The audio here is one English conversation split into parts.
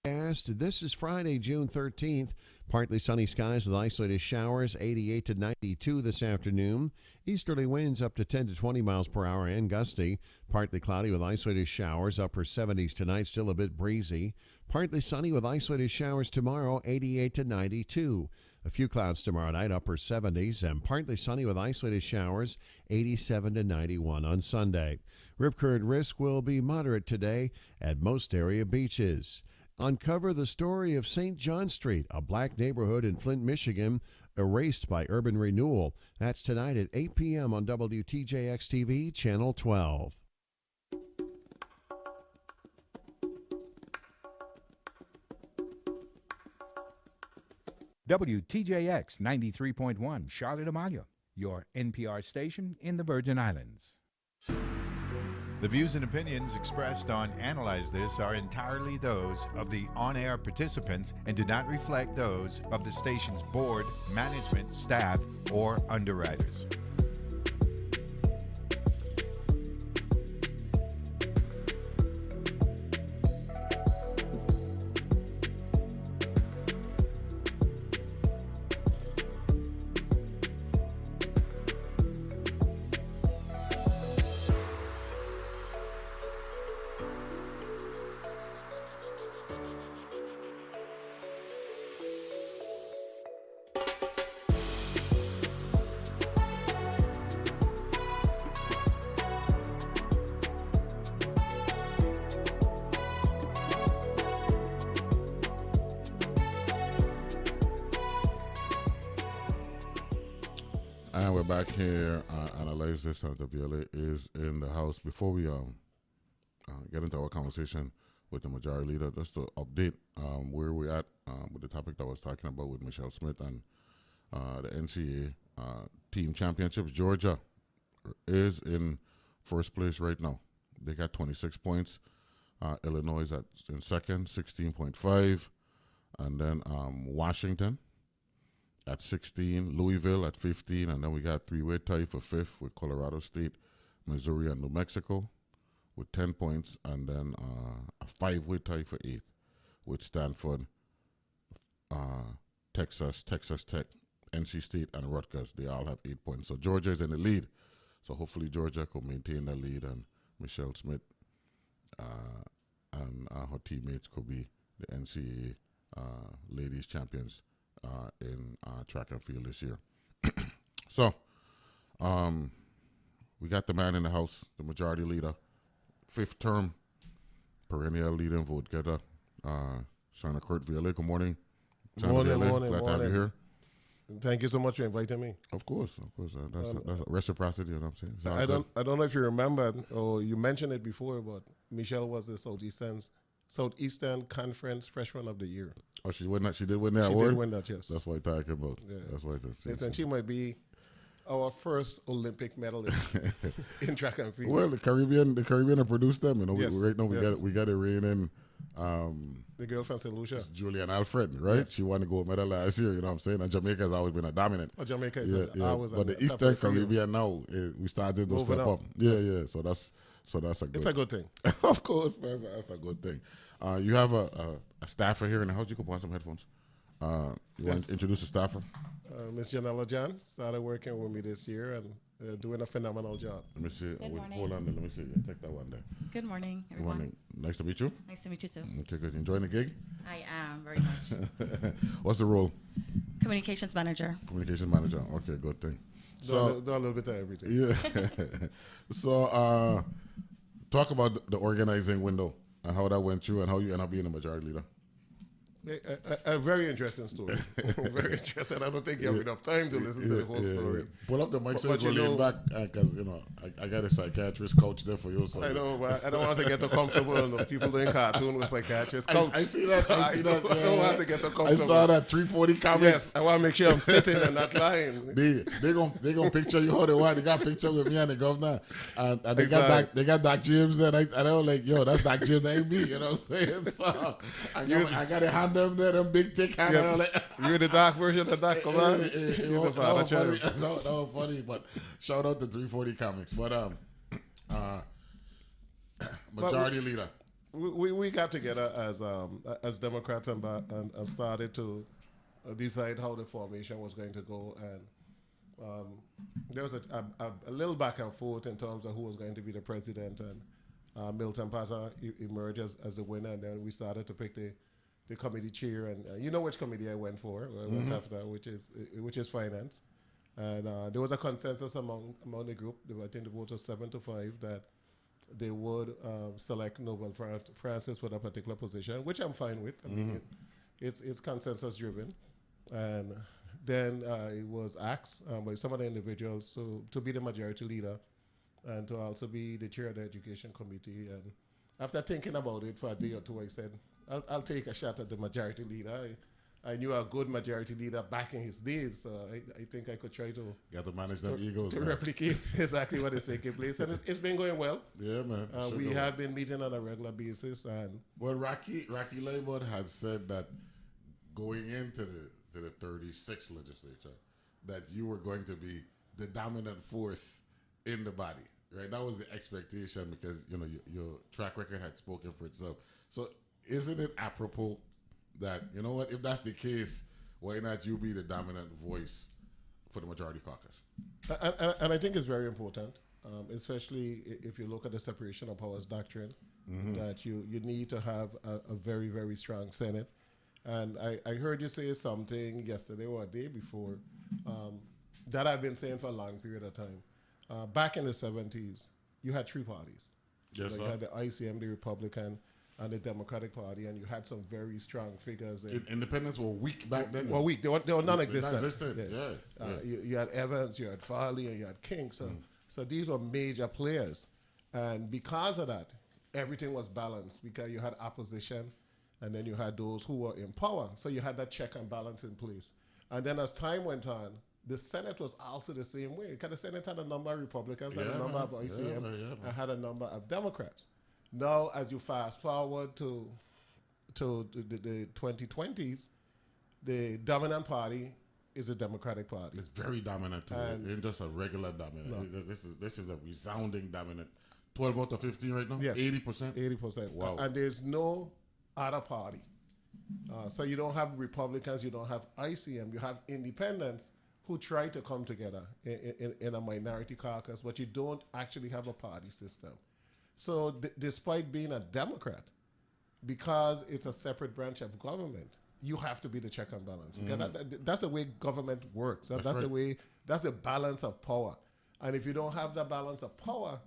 This is Friday, June 13th. Partly sunny skies with isolated showers, 88 to 92 this afternoon. Easterly winds up to 10 to 20 miles per hour and gusty. Partly cloudy with isolated showers, upper 70s tonight, still a bit breezy. Partly sunny with isolated showers tomorrow, 88 to 92. A few clouds tomorrow night, upper 70s, and partly sunny with isolated showers, 87 to 91 on Sunday. Rip current risk will be moderate today at most area beaches. Uncover the story of St. John Street, a black neighborhood in Flint, Michigan, erased by urban renewal. That's tonight at 8 p.m. on WTJX-TV, Channel 12. WTJX 93.1, Charlotte, Amalia, your NPR station in the Virgin Islands. The views and opinions expressed on Analyze This are entirely those of the on-air participants and do not reflect those of the station's board, management, staff, or underwriters. And we're back here. Analyze This. Kurt Vialet is in the house. Before we get into our conversation with the majority leader, just to update where we're at with the topic that I was talking about with Michelle Smith and the NCAA team championships. Georgia is in first place right now. They got 26 points. Illinois is in second, 16.5. And then Washington at 16, Louisville at 15, and then we got three-way tie for fifth with Colorado State, Missouri, and New Mexico with 10 points, and then a five-way tie for eighth with Stanford, Texas Tech, NC State, and Rutgers. They all have 8 points. So Georgia is in the lead. So hopefully Georgia could maintain the lead, and Michelle Smith and her teammates could be the NCAA ladies champions in track and field this year. So, we got the man in the house, the majority leader, fifth term, perennial leading vote getter, Senator Kurt Vialet. Good morning. Morning. Glad to have you here. Thank you so much for inviting me. Of course. That's reciprocity, you know what I'm saying? I don't know if you remember, or you mentioned it before, but Michelle was the Southeastern Conference Freshman of the Year. Oh, she did win that award? She did win that, yes. That's what I'm talking about. Yeah. That's what And she might be our first Olympic medalist in track and field. Well, the Caribbean have produced them. You know, yes. right now we got it reigning. The girl from St. Lucia. Julian Alfred, right? Yes. She won the gold medal last year, you know what I'm saying? And Jamaica has always been a dominant. Oh, Jamaica is but the Eastern Caribbean now, we started to step up. Yeah. So that's a good. It's a good thing. Of course, man, that's a good thing. You have a staffer here in the house. You could put on some headphones. You want to introduce the staffer? Miss Janella Jan started working with me this year and doing a phenomenal job. Let me see. Good morning. Hold on there. Let me see. Take that one there. Good morning, everyone. Good morning. Nice to meet you. Nice to meet you too. Okay, good. Enjoying the gig? I am very much. What's the role? Communications manager. Communication manager. Okay, good thing. Do a little bit of everything. Yeah. So, talk about the organizing window and how that went through and how you end up being a majority leader. A very interesting story. Very interesting. I don't think you have enough time to listen to the whole story. Yeah. Pull up the mic so you go lean back because, I got a psychiatrist coach there for you. So I know, but I don't want to get too comfortable. People doing cartoon with psychiatrist coach. I see that. I don't want to get too comfortable. I saw that 340 comments. Yes, I want to make sure I'm sitting and not lying. They gonna picture you how they want. They got a picture with me and the governor. And they got Doc James there. And I was like, yo, that's Doc James. That ain't me. You know what I'm saying? So I got to hand them there, them big thick hands. Yes. Like, you're the dark version of Doc, come on. That was funny, but shout out to 340 Comics. But majority leader. we got together as Democrats and started to decide how the formation was going to go, and there was a little back and forth in terms of who was going to be the president, and Milton Patter emerged as the winner, and then we started to pick the committee chair, and you know which committee I went for. I went after, which is finance, and there was a consensus among the group. I think the vote was 7-5 that they would select Neville Francis for that particular position, which I'm fine with. I mean, it's consensus driven, and then it was asked by some of the individuals to be the majority leader and to also be the chair of the education committee. And after thinking about it for a day or two, I said, I'll take a shot at the majority leader. I knew a good majority leader back in his days, so I think I could try to... You have to manage them egos, to man. replicate exactly what is taking place. And it's been going well. Yeah, man. We have been meeting on a regular basis. And well, Rocky Labour had said that going into the 36th legislature, that you were going to be the dominant force in the body, right? That was the expectation because, you know, your track record had spoken for itself. So isn't it apropos that, you know what, if that's the case, why not you be the dominant voice for the majority caucus? And I think it's very important, especially if you look at the separation of powers doctrine, that you need to have a very, very strong Senate. And I heard you say something yesterday or a day before that I've been saying for a long period of time. Back in the 70s, you had three parties. Yes, You had the ICM, the Republican, and the Democratic Party, and you had some very strong figures. Independents were weak back then. Well, weak. They were non-existent. Non-existent, yeah. You had Evans, you had Farley, and you had King. So these were major players. And because of that, everything was balanced because you had opposition, and then you had those who were in power. So you had that check and balance in place. And then as time went on, the Senate was also the same way. Because the Senate had a number of Republicans, had a number of ICM, and had a number of Democrats. Now, as you fast forward to the 2020s, the dominant party is the Democratic Party. It's very dominant too. It ain't just a regular dominant. No. This is a resounding dominant. 12 out of 15 right now? Yes. 80%? 80%. Wow. And there's no other party. So you don't have Republicans, you don't have ICM, you have independents who try to come together in a minority caucus, but you don't actually have a party system. So despite being a Democrat, because it's a separate branch of government, you have to be the check and balance. Because that's the way government works. That's right. the way, that's the balance of power. And if you don't have the balance of power,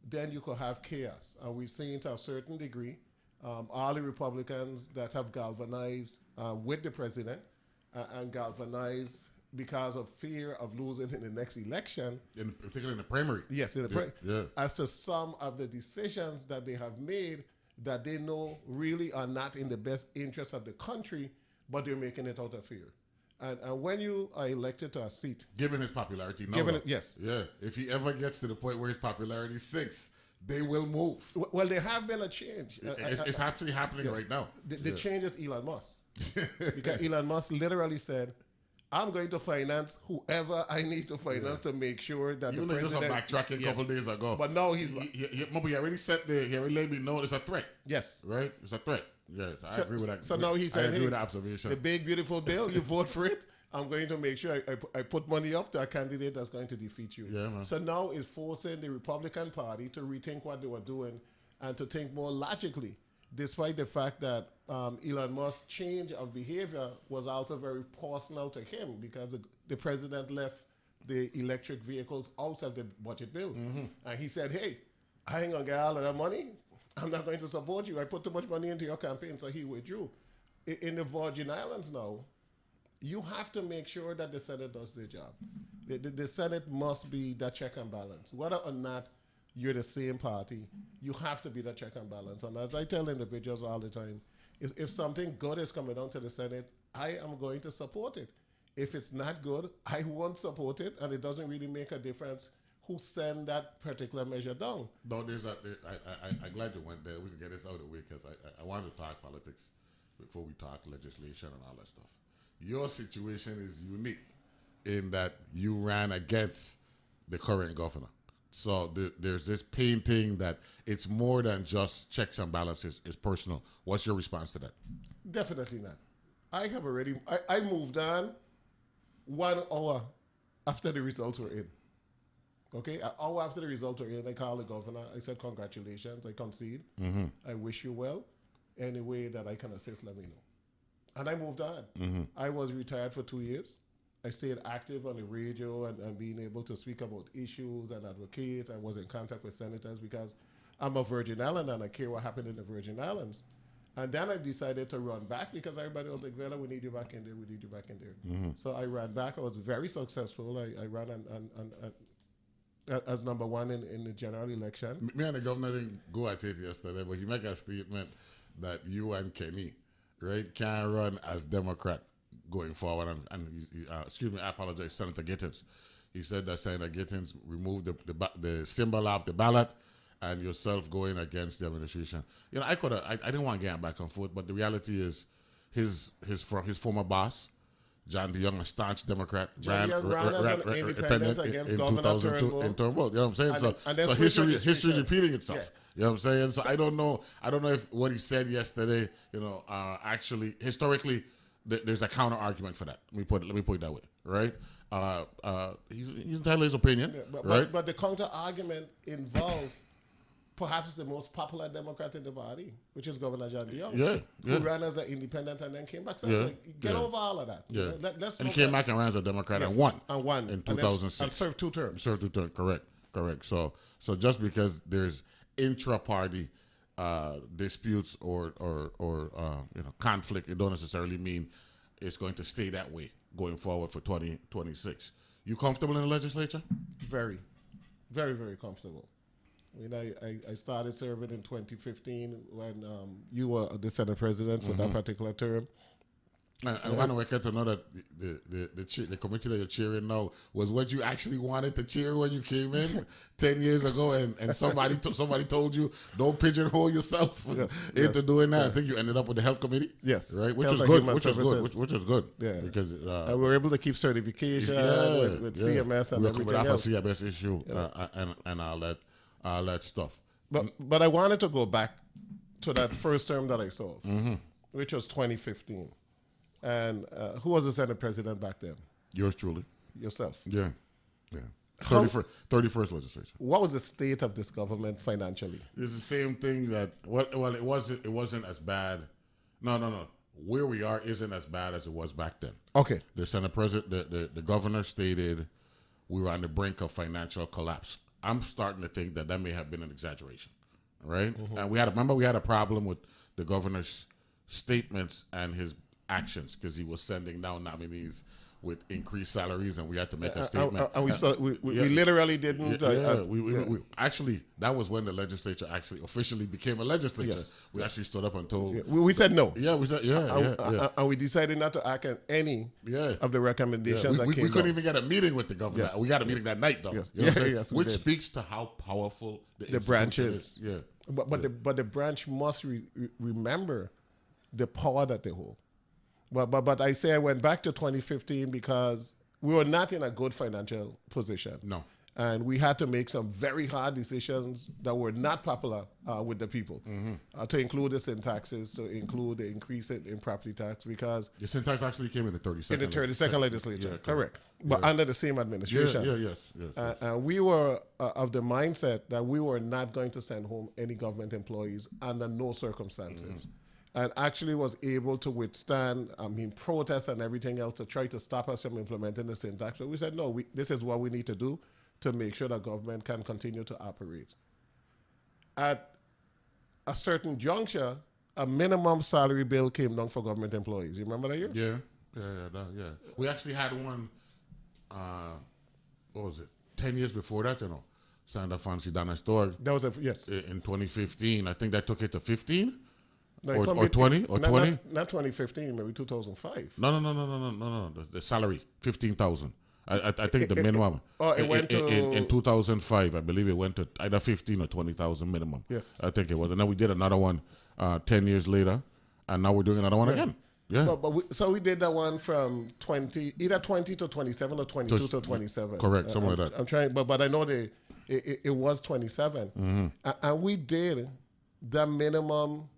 then you could have chaos. And we've seen to a certain degree, all the Republicans that have galvanized with the president and galvanized because of fear of losing in the next election. Particularly in the primary. Yes, in the yeah. as to some of the decisions that they have made that they know really are not in the best interest of the country, but they're making it out of fear. And when you are elected to a seat... Given his popularity now. Yes. Yeah. If he ever gets to the point where his popularity sinks, they will move. Well, there have been a change. It's actually happening right now. The change is Elon Musk. Because Elon Musk literally said, I'm going to finance whoever I need to finance to make sure that You the know, just president... backtracking a couple days ago. But now he's... He already said he already let me know it's a threat. Yes. Right? It's a threat. Yes, I agree with that. So now he said, I agree with the observation. The big, beautiful bill, you vote for it. I'm going to make sure I put money up to a candidate that's going to defeat you. Yeah, man. So now it's forcing the Republican Party to rethink what they were doing and to think more logically, despite the fact that Elon Musk's change of behavior was also very personal to him because the president left the electric vehicles out of the budget bill. And he said, hey, I ain't going to get all of that money. I'm not going to support you. I put too much money into your campaign, so he withdrew. In the Virgin Islands now, you have to make sure that the Senate does their job. The Senate must be that check and balance. Whether or not you're the same party, you have to be that check and balance. And as I tell individuals all the time, if something good is coming down to the Senate, I am going to support it. If it's not good, I won't support it, and it doesn't really make a difference who send that particular measure down. No, I'm glad you went there. We can get this out of the way because I wanted to talk politics before we talk legislation and all that stuff. Your situation is unique in that you ran against the current governor, So there's this painting that it's more than just checks and balances. It's personal. What's your response to that? Definitely not. I moved on 1 hour after the results were in. Okay, an hour after the results were in, I called the governor. I said, congratulations, I concede. I wish you well. Any way that I can assist, let me know. And I moved on. I was retired for 2 years. I stayed active on the radio and being able to speak about issues and advocate. I was in contact with senators because I'm a Virgin Island and I care what happened in the Virgin Islands. And then I decided to run back because everybody was like, Vela, we need you back in there. We need you back in there. So I ran back. I was very successful. I ran as number one in the general election. Me and the governor didn't go at it yesterday, but he made a statement that you and Kenny, right, can run as Democrat going forward. Excuse me, I apologize, Senator Gittins. He said that Senator Gittins removed the symbol off the ballot and yourself going against the administration. You know, I didn't want to get back and forth, but the reality is his former boss, John DeYoung, a staunch Democrat, ran as an independent against Governor Turnbull. In Turnbull, you know what I'm saying? So history's repeating itself. Yeah. You know what I'm saying? So I don't know if what he said yesterday, actually historically there's a counter argument for that. Let me put it that way, right? He's entitled to his opinion, right? But the counter argument involved perhaps the most popular Democrat in the body, which is Governor John DeYoung, who ran as an independent and then came back. So get over all of that. Yeah. And he came back and ran as a Democrat and won. In 2006. And served 2 terms. Correct. So just because there's intra-party disputes or conflict, it don't necessarily mean it's going to stay that way going forward for 2026. You comfortable in the legislature? Very, very, very comfortable. I mean, I started serving in 2015 when you were the Senate president for that particular term. I want to get to know that the committee that you're cheering now was what you actually wanted to cheer when you came in 10 years ago, and somebody told you don't pigeonhole yourself into doing that. Yeah. I think you ended up with the health committee. Yes, right, which was good. Which was good. Yeah, because we were able to keep certification with CMS and everything else. We CMS issue and all that stuff. But I wanted to go back to that first term that I served, which was 2015. And who was the Senate president back then? Yours truly. Yourself. Yeah. 31st legislature. What was the state of this government financially? It's the same thing that it wasn't as bad. No. Where we are isn't as bad as it was back then. Okay. The Senate president, the governor stated we were on the brink of financial collapse. I'm starting to think that may have been an exaggeration, right? And we had a problem with the governor's statements and his actions because he was sending down nominees with increased salaries, and we had to make a statement. And we literally didn't. We actually, that was when the legislature actually officially became a legislature. Yes. We actually stood up and told. We said no. Yeah, we said and we decided not to act on any of the recommendations that came. We couldn't even get a a meeting with the governor. Yes. We got a meeting that night, though. Yes. You know which speaks to how powerful the branch is. Yeah. But the branch must remember the power that they hold. But I say I went back to 2015 because we were not in a good financial position. No. And we had to make some very hard decisions that were not popular with the people. To include the sin taxes, to include the increase in property tax, because the sin tax actually came in the 32nd. In the 32nd legislature, yeah, correct. But under the same administration. Yes. And we were of the mindset that we were not going to send home any government employees under no circumstances. And actually was able to withstand, protests and everything else to try to stop us from implementing the sin tax. But we said, no, this is what we need to do to make sure that government can continue to operate. At a certain juncture, a minimum salary bill came down for government employees. You remember that year? Yeah. We actually had one, what was it, 10 years before that, Senator Fancy Dana Storg. That was yes. In 2015. I think that took it to 15. No, or 20? Or 20? Not 2015, maybe 2005. No. The salary, 15,000. I think the minimum. It went to... In 2005, I believe it went to either 15 or 20,000 minimum. Yes. I think it was. And then we did another one 10 years later, and now we're doing another one again. Yeah. So we did that one from either 20 to 27 or 22 to 27. Correct, something like that. I'm trying, but I know it was 27. Mm-hmm. And we did the minimum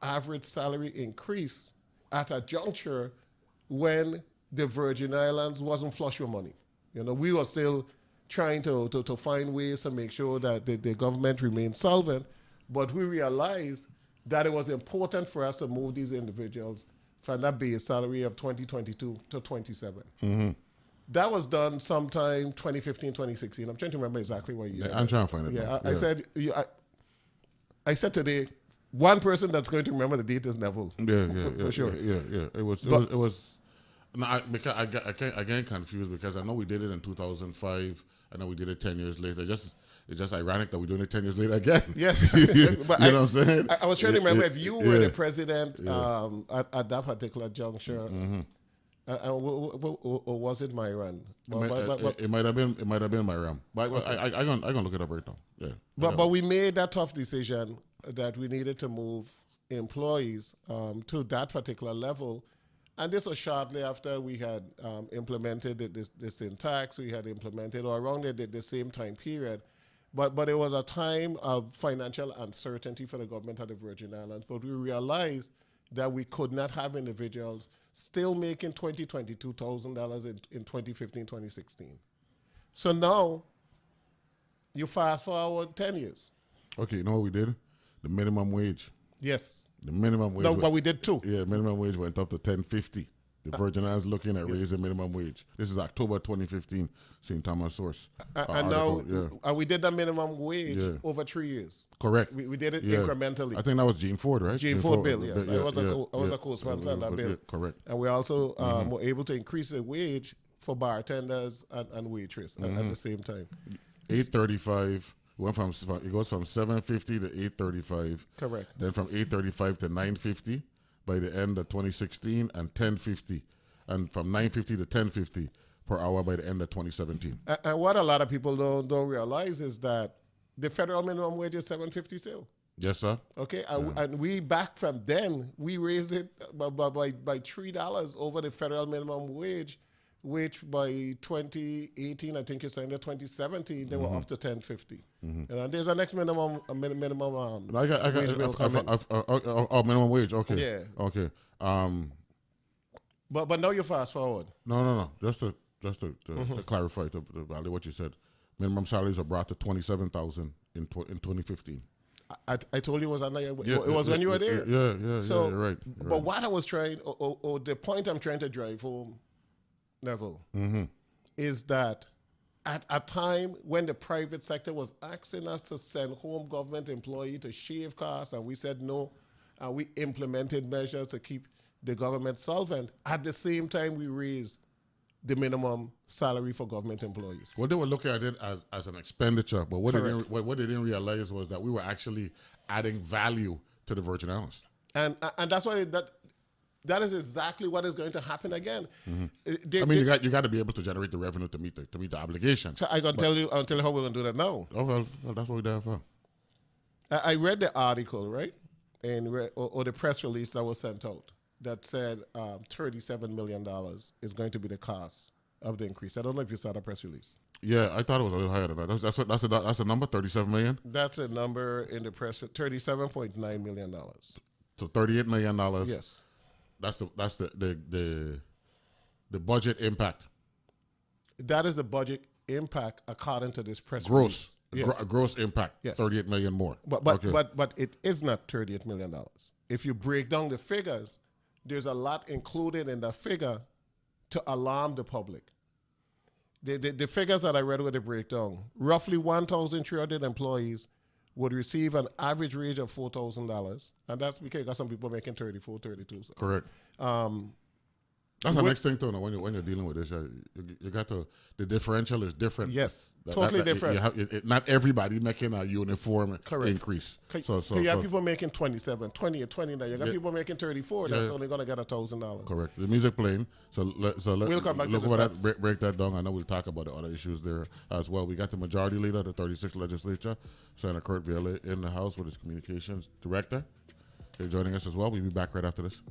average salary increase at a juncture when the Virgin Islands wasn't flush with money. We were still trying to find ways to make sure that the government remained solvent, but we realized that it was important for us to move these individuals from that base salary of 2022 to 27. Mm-hmm. That was done sometime 2015, 2016. I'm trying to remember exactly what year. Yeah, I'm trying to find it. Yeah, now. I said today, one person that's going to remember the date is Neville. For sure. Yeah. It was. No, because I get confused because I know we did it in 2005. I know we did it 10 years later. It's just ironic that we're doing it 10 years later again. Yes. But you know what I'm saying? I was trying to remember if you were Yeah. the president at that particular juncture, or was it my run? It might have been my RAM. But I gonna look it up right now. Yeah. But we made that tough decision that we needed to move employees to that particular level. And this was shortly after we had implemented the sin tax, we had implemented, or around the same time period. But it was a time of financial uncertainty for the government of the Virgin Islands. But we realized that we could not have individuals still making $22,000 in 2015, 2016. So now, you fast forward 10 years. Okay, you know what we did? The minimum wage. Yes. The minimum wage. No, but we did too. Yeah, minimum wage went up to $10.50. The Virgin Islands looking at raising minimum wage. This is October 2015, St. Thomas source. And now, we did that minimum wage over 3 years. Correct. We did it incrementally. I think that was Gene Ford, right? Gene Ford bill, yes. I was a co-sponsor on that bill. Correct. And we also were able to increase the wage for bartenders and waitress at the same time. $8.35. It goes from $7.50 to $8.35. Correct. Then from $8.35 to $9.50 by the end of 2016, and $10.50, and from $9.50 to $10.50 per hour by the end of 2017. And what a lot of people don't realize is that the federal minimum wage is $7.50 still. Yes, sir. Okay, and we back from then, we raised it by $3 over the federal minimum wage, which by 2018, I think you signed it 2017, they were up to $10.50. And there's a next minimum wage bill coming. Minimum wage. Okay. Yeah. Okay. But now you fast forward. No. Just to clarify to value what you said, minimum salaries are brought to $27,000 in 2015. I told you it was when you were there. Yeah. So, you're right. But what I was trying, or the point I'm trying to drive home, Neville, is that at a time when the private sector was asking us to send home government employees to shave costs, and we said no, and we implemented measures to keep the government solvent, at the same time we raised the minimum salary for government employees. Well, they were looking at it as an expenditure, but what they didn't realize was that we were actually adding value to the Virgin Islands. And that's why that is exactly what is going to happen again. You got to be able to generate the revenue to meet the obligation. So I'll tell you how we're going to do that now. Oh well, that's what we're there for. I read the article, right, or the press release that was sent out that said $37 million is going to be the cost of the increase. I don't know if you saw the press release. Yeah, I thought it was a little higher than that. That's a number, $37 million. That's a number in the press, $37.9 million. So $38 million. Yes. That's the budget impact. That is the budget impact according to this press release. Yes. Gross impact. Yes. 38 million more. But it is not $38 million. If you break down the figures, there's a lot included in that figure to alarm the public. The figures that I read with the breakdown, roughly 1,300 employees would receive an average wage of $4,000, and that's because you got some people making 34, 32. So. Correct. That's the next thing too. When you're dealing with this, you got to, the differential is different. Yes, totally different. Not everybody making a uniform increase. So you have people making 27, 20, 29. You got people making 34. That's only gonna get $1,000. Correct. The music playing. We'll come back look to over that. Break that down. I know we'll talk about the other issues there as well. We got the majority leader of the 36th Legislature, Senator Kurt Vialet, in the House with his communications director. They're joining us as well. We'll be back right after this.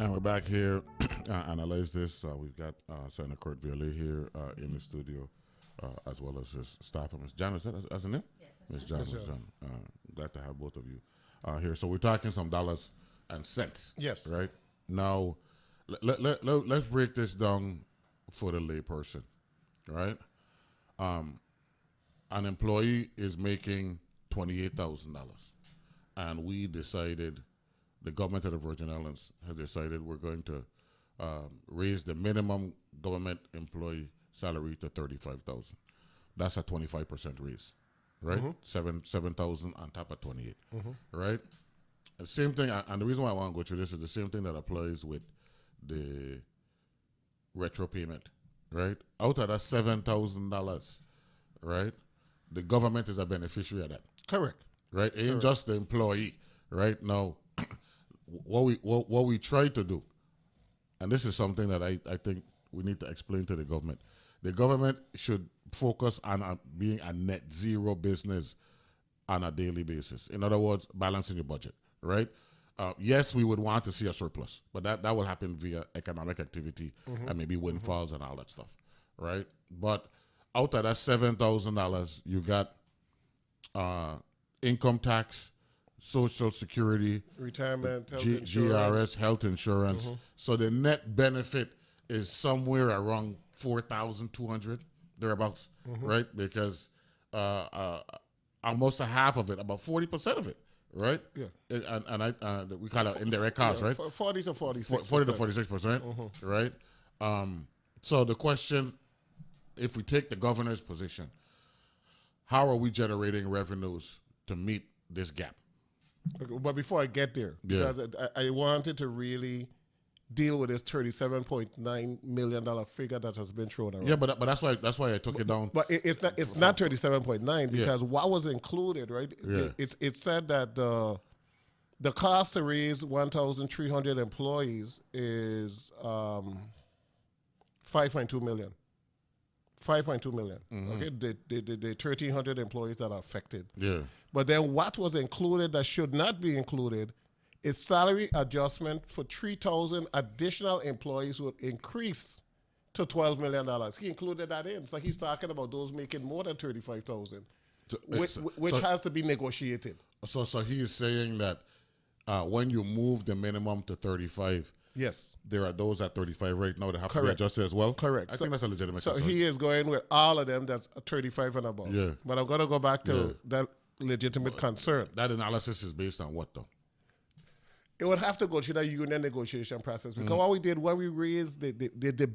And we're back here analyze this. We've got Senator Kurt Vialet here in the studio, as well as his staff. Ms. Janice, that's her name? Yes. Ms. Janice. Glad to have both of you here. So we're talking some dollars and cents. Yes. Right? Now, let's break this down for the layperson. Right? An employee is making $28,000, and we decided, the government of the Virgin Islands has decided we're going to raise the minimum government employee salary to $35,000. That's a 25% raise, right? Mm-hmm. 7,000 on top of 28, right? The same thing, and the reason why I want to go through this is the same thing that applies with the retro payment, right? Out of that $7,000, right? The government is a beneficiary of that. Correct. Right? It ain't just the employee, right? Now, what we try to do, and this is something that I think we need to explain to the government. The government should focus on being a net zero business on a daily basis. In other words, balancing your budget, right? Yes, we would want to see a surplus, but that will happen via economic activity and maybe windfalls and all that stuff, right? But out of that $7,000, you got income tax, Social Security, retirement, health GRS, health insurance. So the net benefit is somewhere around $4,200 thereabouts, right? Because almost a half of it, about 40% of it, right? Yeah. And we call it indirect costs, right? 40 to 46%. 40 to 46%, right? So the question, if we take the governor's position, how are we generating revenues to meet this gap? Okay, but before I get there, because I wanted to really deal with this $37.9 million figure that has been thrown around. Yeah, but that's why I took it down. But it's not 37.9 because what was included, right? Yeah. It said that the cost to raise 1,300 employees is $5.2 million. 5.2 million. Okay, the 1,300 employees that are affected. Yeah. But then what was included that should not be included is salary adjustment for 3,000 additional employees would increase to $12 million. He included that in. So he's talking about those making more than 35,000, which has to be negotiated. So he is saying that when you move the minimum to 35, yes, there are those at 35 right now that have to be adjusted as well. Correct. I think that's a legitimate So concern. he is going with all of them that's 35 and above. Yeah. But I'm going to go back to that legitimate concern. That analysis is based on what though? It would have to go through the union negotiation process because what we did when we raised the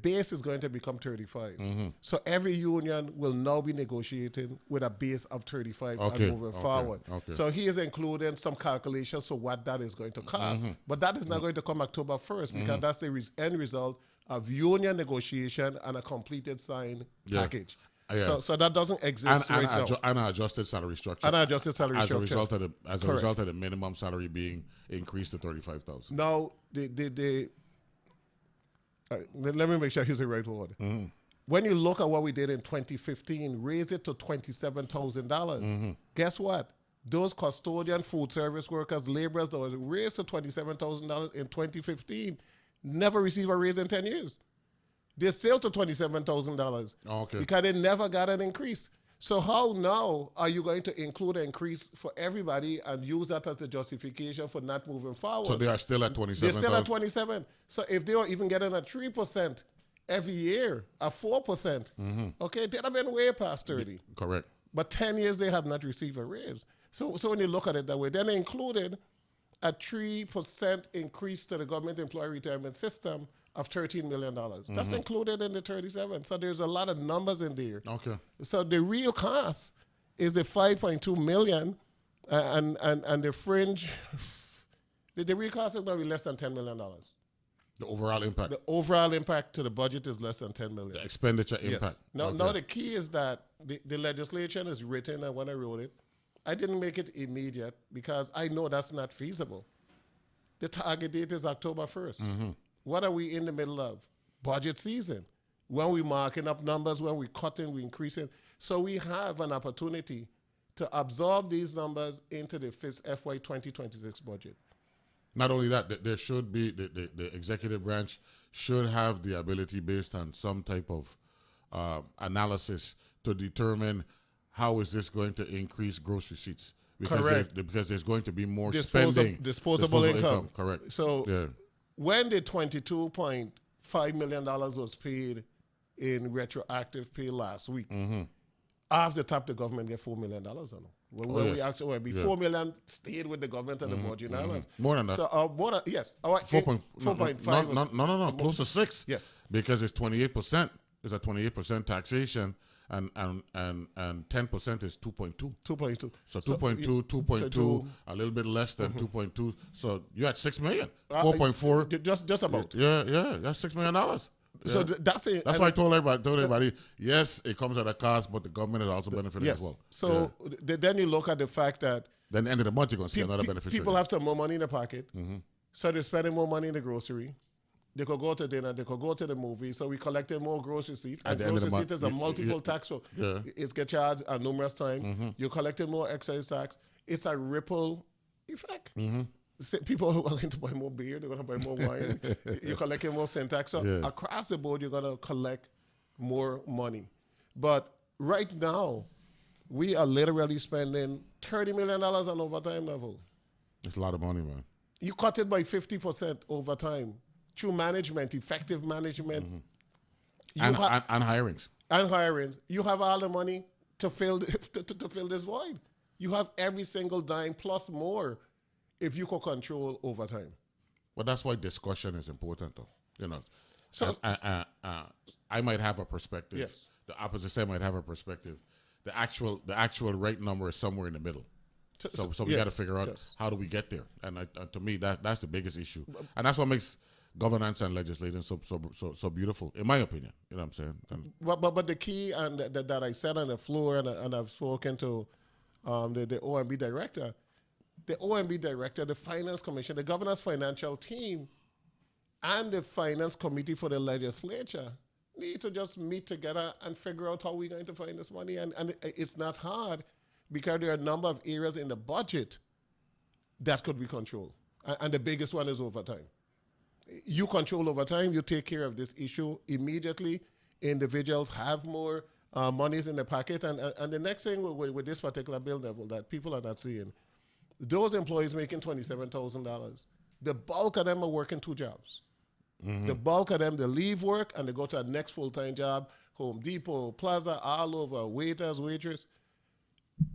base is going to become 35. So every union will now be negotiating with a base of 35 and moving forward. Okay. So he is including some calculations for what that is going to cost. But that is not going to come October 1st because that's the end result of union negotiation and a completed signed package. Yeah. So that doesn't exist right now. And an adjusted salary structure. And an adjusted salary structure. As a result of the minimum salary being increased to 35,000. Now, let me make sure I use the right word. When you look at what we did in 2015, raise it to $27,000. Guess what? Those custodian, food service workers, laborers that was raised to $27,000 in 2015 never received a raise in 10 years. They're still to $27,000 because they never got an increase. So how now are you going to include an increase for everybody and use that as the justification for not moving forward? So they are still at 27,000? They're still at 27. So if they were even getting a 3% every year, a 4%, okay, they'd have been way past 30. Correct. But 10 years they have not received a raise. So when you look at it that way, then they included a 3% increase to the government employee retirement system of $13 million. That's included in the 37. So there's a lot of numbers in there. Okay. So the real cost is the 5.2 million and the fringe, the real cost is going to be less than $10 million. The overall impact? The overall impact to the budget is less than $10 million. The expenditure impact? Yes. Now the key is that the legislation is written, and when I wrote it, I didn't make it immediate because I know that's not feasible. The target date is October 1st. What are we in the middle of? Budget season. When we marking up numbers, when we cutting, we increasing. So we have an opportunity to absorb these numbers into the FY 2026 budget. Not only that, there should be the executive branch should have the ability, based on some type of analysis, to determine how is this going to increase gross receipts. Correct. Because there's going to be more spending. Disposable income. Correct. So when the $22.5 million was paid in retroactive pay last week, off the top, the government get $4 million on it. We actually $4 million stayed with the government and the Virgin Islands. More than that. So more than, yes. 4.5. No, close to 6. Yes. Because it's 28%. It's a 28% taxation, and 10% is 2.2. 2.2. So 2.2, a little bit less than 2.2. So you had $6 million. 4.4. Just about. Yeah, that's $6 million. So that's it. That's why I told everybody, yes, it comes at a cost, but the government is also benefiting as well. So then you look at the fact that then the end of the month, you're going to see another beneficiary. People have some more money in their pocket, so they're spending more money in the grocery. They could go to dinner, they could go to the movie, so we collected more gross receipts. At the end of the month, is a multiple tax, so it's get charged at numerous times. You collected more excise tax. It's a ripple effect. People who are going to buy more beer, they're going to buy more wine. You're collecting more sin tax. So across the board, you're going to collect more money. But right now, we are literally spending $30 million on overtime level. It's a lot of money, man. You cut it by 50% overtime through management, effective management. And hirings. And hirings. You have all the money to fill to fill this void. You have every single dime plus more if you could control overtime. Well, that's why discussion is important, though. You know, so I might have a perspective. Yes. The opposite side might have a perspective. The actual right number is somewhere in the middle. So we got to figure out how do we get there. And to me, that's the biggest issue, and that's what makes governance and legislation so beautiful, in my opinion. You know what I'm saying? But the key and that I said on the floor, and I've spoken to the OMB director. The OMB director, the Finance Commission, the Governor's financial team, and the Finance Committee for the Legislature need to just meet together and figure out how we're going to find this money. And it's not hard because there are a number of areas in the budget that could be controlled. And the biggest one is overtime. You control overtime, you take care of this issue immediately. Individuals have more monies in their pocket. And the next thing with this particular bill, Neville, that people are not seeing, those employees making $27,000, the bulk of them are working 2 jobs. The bulk of them, they leave work and they go to a next full-time job, Home Depot, Plaza, all over, waiters, waitress.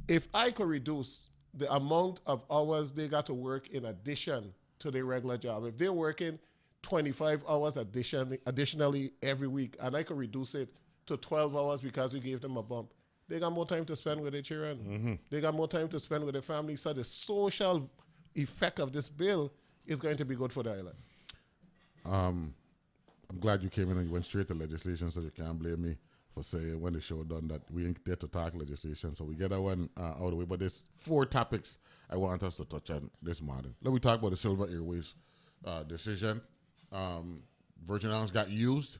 If I could reduce the amount of hours they got to work in addition to their regular job, if they're working 25 hours additionally every week, and I could reduce it to 12 hours because we gave them a bump, they got more time to spend with their children. They got more time to spend with their family. So the social effect of this bill is going to be good for the island. I'm glad you came in and you went straight to legislation, so you can't blame me for saying when the show done that we ain't there to talk legislation. So we get that one out of the way. But there's 4 topics I want us to touch on this morning. Let me talk about the Silver Airways decision. Virgin Islands got used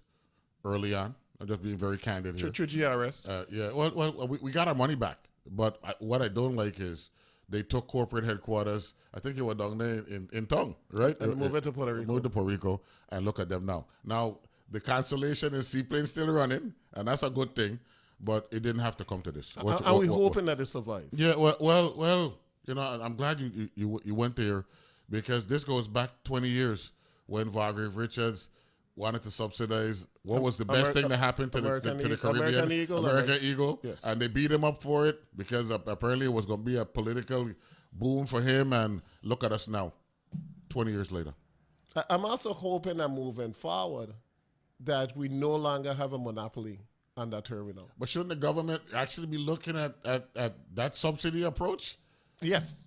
early on. I'm just being very candid here. Through GRS. Well, we got our money back. But what I don't like is they took corporate headquarters, I think it was down there in Tongue, right? And moved it to Puerto Rico. Moved to Puerto Rico, and look at them now. Now, the cancellation is seaplane still running, and that's a good thing, but it didn't have to come to this. And we're hoping that it survives. Yeah, well, you know, I'm glad you went there, because this goes back 20 years when Vargrave Richards wanted to subsidize what was the best thing that happened to the Caribbean, American Eagle, yes. And they beat him up for it because apparently it was going to be a political boom for him, and look at us now, 20 years later. I'm also hoping that moving forward that we no longer have a monopoly on that terminal. But shouldn't the government actually be looking at that subsidy approach? Yes.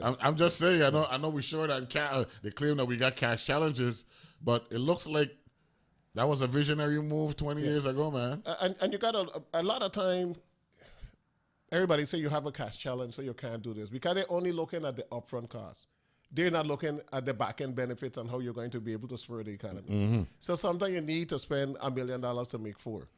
I'm just saying, I know we short on they claim that we got cash challenges, but it looks like that was a visionary move 20 years ago, man. And you got a lot of time, everybody say you have a cash challenge, so you can't do this, because they're only looking at the upfront costs. They're not looking at the back-end benefits and how you're going to be able to spur the economy. So sometimes you need to spend $1 million to make 4.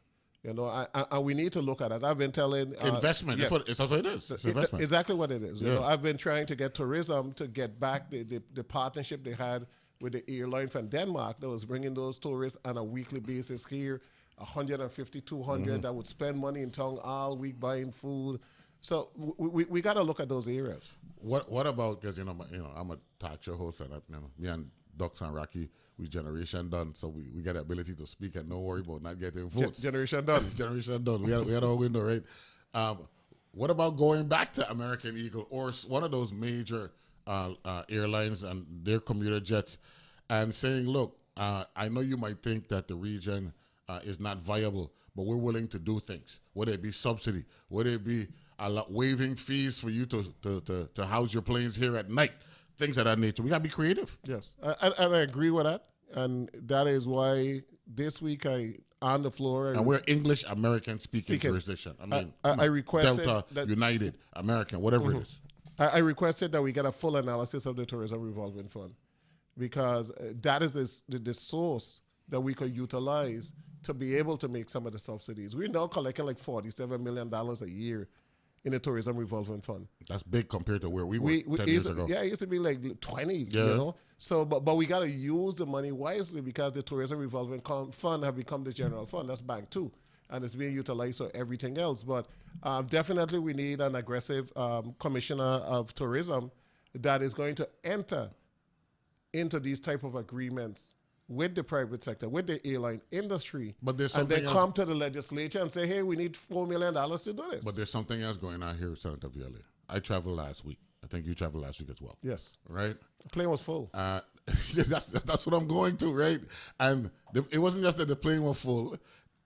You know, and we need to look at it. I've been telling Investment. Yes. That's what it is. It's investment. Exactly what it is. You Yeah. know, I've been trying to get tourism to get back the partnership they had with the airline from Denmark that was bringing those tourists on a weekly basis here, 150, 200 that would spend money in town all week buying food. So we got to look at those areas. What about, because I'm a talk show host, and me and Ducks and Rocky, we generation done, so we get the ability to speak and no worry about not getting votes. Generation done. Generation done. We had our window, right? What about going back to American Eagle or one of those major airlines and their commuter jets and saying, look, I know you might think that the region is not viable, but we're willing to do things. Would it be subsidy? Would it be waiving fees for you to house your planes here at night? Things of that nature. We got to be creative. Yes, and I agree with that. And that is why this week on the floor. And we're English American speaking jurisdiction. I mean, I requested Delta, that United, American, whatever it is. I requested that we get a full analysis of the tourism revolving fund, because that is the source that we could utilize to be able to make some of the subsidies. We're now collecting like $47 million a year in the tourism revolving fund. That's big compared to where we were 10 years ago. Yeah, it used to be like 20s, you know. So, but we got to use the money wisely, because the tourism revolving fund have become the general fund. That's Bank 2, and it's being utilized for everything else. But definitely we need an aggressive commissioner of tourism that is going to enter into these type of agreements with the private sector, with the airline industry, But there's and something then else. come to the legislature and say, hey, we need $4 million to do this. But there's something else going on here, Senator Vialet. I traveled last week. I think you traveled last week as well. Yes. Right? The plane was full. That's what I'm going to, right? And it wasn't just that the plane was full.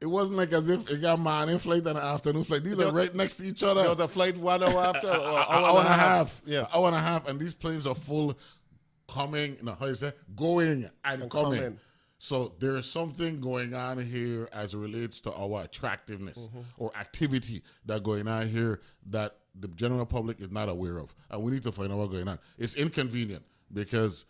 It wasn't like as if it got morning flight and an afternoon flight. These are right next to each other. There was a flight 1 hour after, or hour and a half. Yes. Hour and a half. And these planes are full coming, how you say? Going and coming. coming. So there is something going on here as it relates to our attractiveness or activity that going on here that the general public is not aware of. And we need to find out what's going on. It's inconvenient because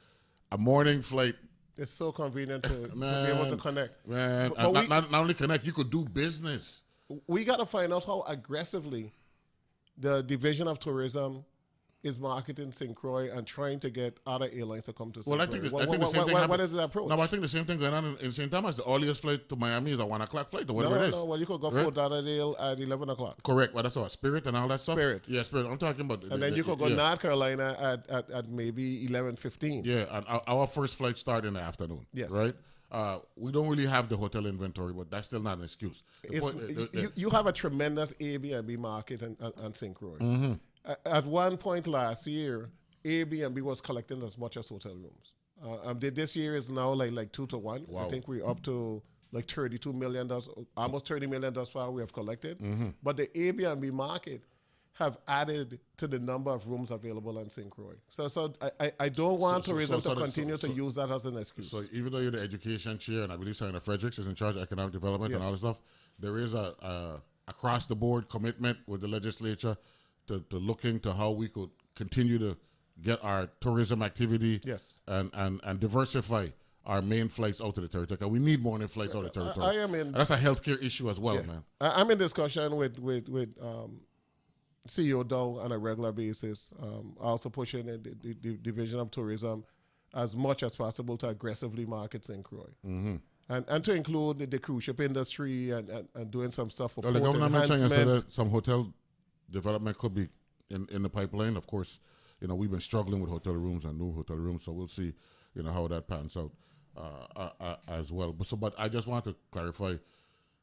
a morning flight, It's so convenient to be man, able to connect. Man, But and not only connect, you could do business. We got to find out how aggressively the Division of Tourism is marketing St. Croix and trying to get other airlines to come to St. Well, I Croix. think the same thing What happened. is the approach? No, but I think the same thing going on in St. Thomas. The earliest flight to Miami is a 1 o'clock flight or whatever it is. No, well, you could go Right? Fort Lauderdale at 11 o'clock. Correct. Well, that's all. Spirit and all that stuff. Spirit. Yeah, Spirit. I'm talking about. And then you could go yeah. North Carolina at maybe 11:15. Yeah, and our first flight started in the afternoon. Yes. Right? We don't really have the hotel inventory, but that's still not an excuse. You have a tremendous Airbnb market on St. Croix. Mm-hmm. At one point last year, Airbnb was collecting as much as hotel rooms. This year is now like 2 to 1. Wow. I think we're up to like $32 million, almost $30 million thus far we have collected. Mm-hmm. But the Airbnb market have added to the number of rooms available in St. Croix. So I don't want tourism to continue to use that as an excuse. So even though you're the education chair, and I believe Senator Fredericks is in charge of economic development and all this stuff, there is a across the board commitment with the legislature to look into how we could continue to get our tourism activity and diversify our main flights out of the territory. 'Cause we need morning flights out of the territory. And that's a healthcare issue as well, man. I'm in discussion with CEO Dow on a regular basis, also pushing the Division of Tourism as much as possible to aggressively market St. Croix. Mm-hmm. And to include the cruise ship industry and doing some stuff for Well, the port governor mentioned yesterday enhancement. that some hotel development could be in the pipeline. Of course, we've been struggling with hotel rooms and new hotel rooms, so we'll see, how that pans out as well. But I just want to clarify,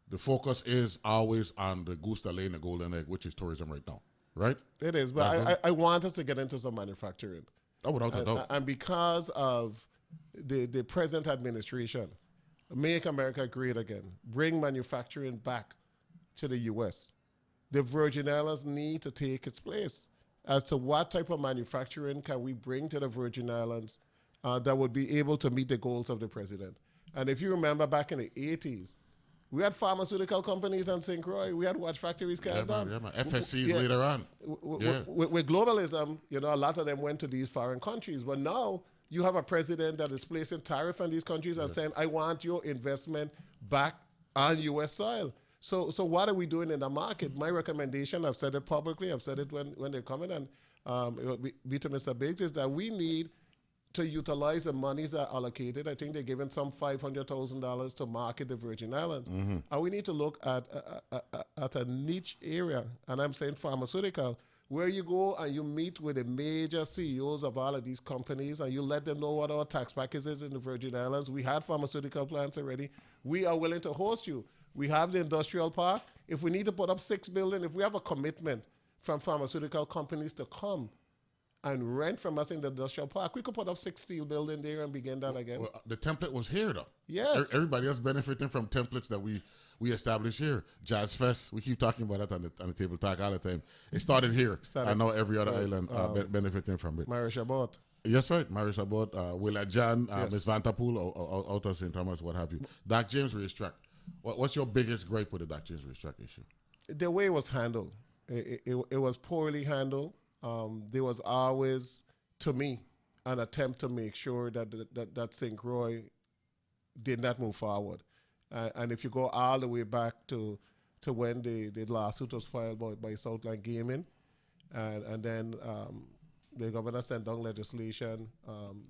the focus is always on the goose that lay in the golden egg, which is tourism right now, right? It is, but I want us to get into some manufacturing. Oh, without a doubt. And because of the present administration, make America great again, bring manufacturing back to the U.S., the Virgin Islands need to take its place as to what type of manufacturing can we bring to the Virgin Islands that would be able to meet the goals of the president. And if you remember back in the 80s, we had pharmaceutical companies on St. Croix. We had watch factories carried down. Yeah, man. FSCs later on. With globalism, a lot of them went to these foreign countries. But now you have a president that is placing tariff on these countries and saying, I want your investment back on U.S. soil. So what are we doing in the market? My recommendation, I've said it publicly, I've said it when they come in, and it will be to Mr. Biggs, is that we need to utilize the monies that are allocated. I think they're giving some $500,000 to market the Virgin Islands. And we need to look at a niche area, and I'm saying pharmaceutical, where you go and you meet with the major CEOs of all of these companies and you let them know what our tax package is in the Virgin Islands. We had pharmaceutical plants already. We are willing to host you. We have the industrial park. If we need to put up 6 buildings, if we have a commitment from pharmaceutical companies to come and rent from us in the industrial park, we could put up 6 steel buildings there and begin that again. Well, the template was here, though. Yes. Everybody else benefiting from templates that we established here. Jazz Fest, we keep talking about that on the table talk all the time. It started here. I know every other island benefiting from it. Marish Abbott. Yes, right. Marish Abbott, Willa Jan, Miss Vantapool, out of St. Thomas, what have you. Doc James racetrack. What's your biggest gripe with the Doc James racetrack issue? The way it was handled. It was poorly handled. There was always, to me, an attempt to make sure that St. Croix did not move forward. And if you go all the way back to when the lawsuit was filed by Southland Gaming, and then the governor sent down legislation.